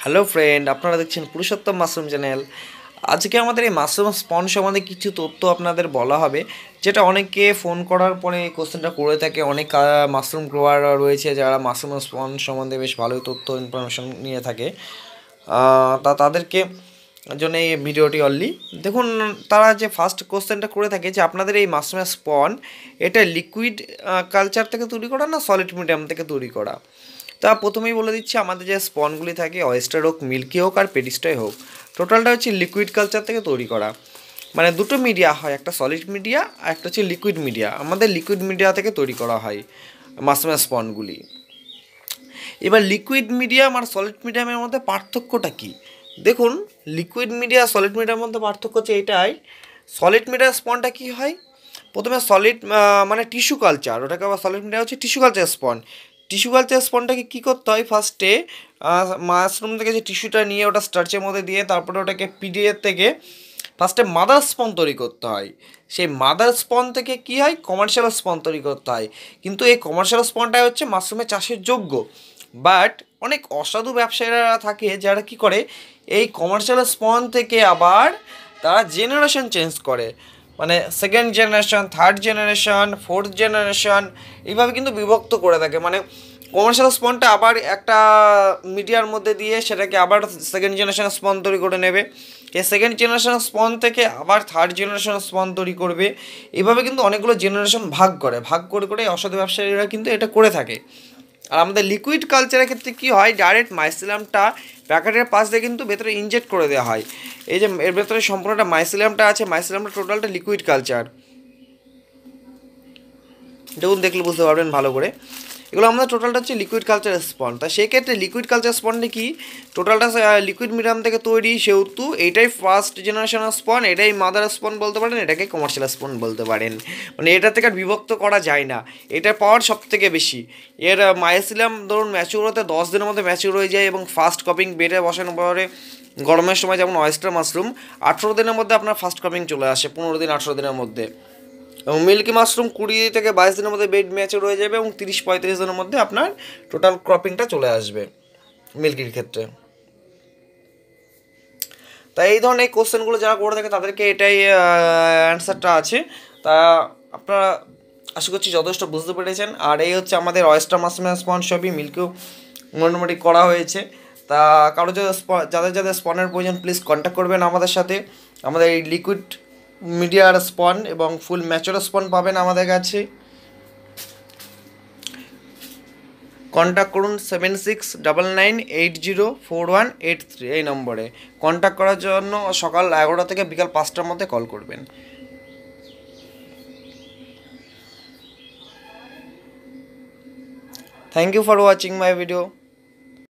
Hello friend, আপনারা দেখছেন Purushottam mushroom channel. আজকে আমাদের এই মাশরুম স্পন সম্বন্ধে কিছু তথ্য আপনাদের বলা হবে, যেটা অনেকে ফোন করার পরে এই কোশ্চেনটা করে থাকে। অনেক মাশরুম গ্রোয়ার রয়েছে যারা মাশরুম স্পন সম্বন্ধে বেশ ভালোই তথ্য ইনফরমেশন নিয়ে থাকে। তাদেরকে জন্য এই ভিডিওটি অনলি দেখুন। তারা যে ফার্স্ট কোশ্চেনটা করে থাকে যে আপনাদের এই মাশরুমের স্পন এটা লিকুইড কালচার থেকে তৈরি করা না সলিড মিডিয়াম থেকে তৈরি করা। তা প্রথমেই বলে দিচ্ছি, আমাদের যে স্পনগুলি থাকে অয়েস্টার হোক, মিল্কি হোক আর পেডিস্টাই হোক, টোটালটা হচ্ছে লিকুইড কালচার থেকে তৈরি করা। মানে দুটো মিডিয়া হয়, একটা সলিড মিডিয়া আর একটা হচ্ছে লিকুইড মিডিয়া। আমাদের লিকুইড মিডিয়া থেকে তৈরি করা হয় মাশরুমের স্পনগুলি। এবার লিকুইড মিডিয়াম আর সলিড মিডিয়ামের মধ্যে পার্থক্যটা কী দেখুন। লিকুইড মিডিয়া সলিড মিডিয়ার মধ্যে পার্থক্য হচ্ছে এটাই, সলিড মিডিয়ার স্পনটা কী হয়, প্রথমে সলিড মানে টিস্যু কালচার, ওটাকে আবার সলিড মিডিয়া হচ্ছে টিস্যু কালচার স্পন। টিস্যু কালচার স্পনটাকে কী করতে হয়, ফার্স্টে মাশরুম থেকে যে টিস্যুটা নিয়ে ওটা স্টার্চের মধ্যে দিয়ে তারপরে ওটাকে পিডিএ থেকে ফার্স্টে মাদার স্পন তৈরি করতে হয়। সেই মাদার স্পন থেকে কী হয়, কমার্শিয়াল স্পন তৈরি করতে হয়। কিন্তু এই কমার্শিয়াল স্পনটাই হচ্ছে মাশরুমের চাষের যোগ্য। বাট অনেক অসাধু ব্যবসায়ীরা থাকে যারা কি করে, এই কমার্শিয়াল স্পন থেকে আবার তারা জেনারেশন চেঞ্জ করে। মানে second generation, third generation, fourth generation, এইভাবে কিন্তু বিভক্ত করে থাকে। মানে কমার্শিয়াল স্পনটা আবার একটা মিডিয়ার মধ্যে দিয়ে সেটাকে আবার সেকেন্ড জেনারেশন স্পন তৈরি করে নেবে। এই সেকেন্ড জেনারেশন স্পন থেকে আবার থার্ড জেনারেশন স্পন তৈরি করবে। এইভাবে কিন্তু অনেকগুলো জেনারেশন ভাগ করে অসাধু ব্যবসায়ীরা কিন্তু এটা করে থাকে। আর আমাদের লিকুইড কালচারের ক্ষেত্রে কী হয়, ডাইরেক্ট মাইসিলামটা প্যাকেটের পাশ দিয়ে কিন্তু ভেতরে ইনজেক্ট করে দেওয়া হয়। এই যে এর ভেতরে সম্পূর্ণটা মাইসিলামটা আছে, মাইসিলামটা টোটালটা লিকুইড কালচার। দেখুন, দেখলে বুঝতে পারবেন ভালো করে। এগুলো আমাদের টোটালটা হচ্ছে লিকুইড কালচার স্পন। তা সেক্ষেত্রে লিকুইড কালচার স্পনটা কি, টোটালটা লিকুইড মিডিয়াম থেকে তৈরি, সেহেতু এটাই ফার্স্ট জেনারেশনের স্পন, এটাই মাদার স্পন বলতে পারেন, এটাকে কমার্শিয়াল স্পন বলতে পারেন। মানে এটা থেকে আর বিভক্ত করা যায় না, এটার পাওয়ার সব থেকে বেশি। এর মাইসিলাম ধরুন ম্যাচিউর হতে 10 দিনের মধ্যে ম্যাচিউর হয়ে যায়, এবং ফার্স্ট কপিং বেডে বসানোর পরে গরমের সময় যেমন অয়েস্টার মাশরুম 18 দিনের মধ্যে আপনার ফার্স্ট কপিং চলে আসে, 15 দিন 18 দিনের মধ্যে। এবং মিল্কি মাশরুম 20 থেকে 22 দিনের মধ্যে বেড ম্যাচুর হয়ে যাবে, এবং 30-35 দিনের মধ্যে আপনার টোটাল ক্রপিংটা চলে আসবে মিল্কির ক্ষেত্রে। তাই এই ধরনের কোশ্চেনগুলো যারা করে থাকে তাদেরকে এটাই অ্যান্সারটা আছে। তা আপনারা আশা করছি যথেষ্ট বুঝতে পেরেছেন। আর এই হচ্ছে আমাদের অয়েস্টার মাশরুমের স্পন, সবই মিল্কিও মোটামুটি করা হয়েছে। তা কারো যাদের যাদের স্পনের প্রয়োজন প্লিজ কন্ট্যাক্ট করবেন আমাদের সাথে। আমাদের এই লিকুইড মিডিয়ার স্পন এবং ফুল ম্যাচুর স্পন পাবেন আমাদের কাছে। কন্ট্যাক্ট করুন 7699804183 এই নম্বরে। কন্ট্যাক্ট করার জন্য সকাল 11টা থেকে বিকাল 5টার মধ্যে কল করবেন। Thank you for watching my video.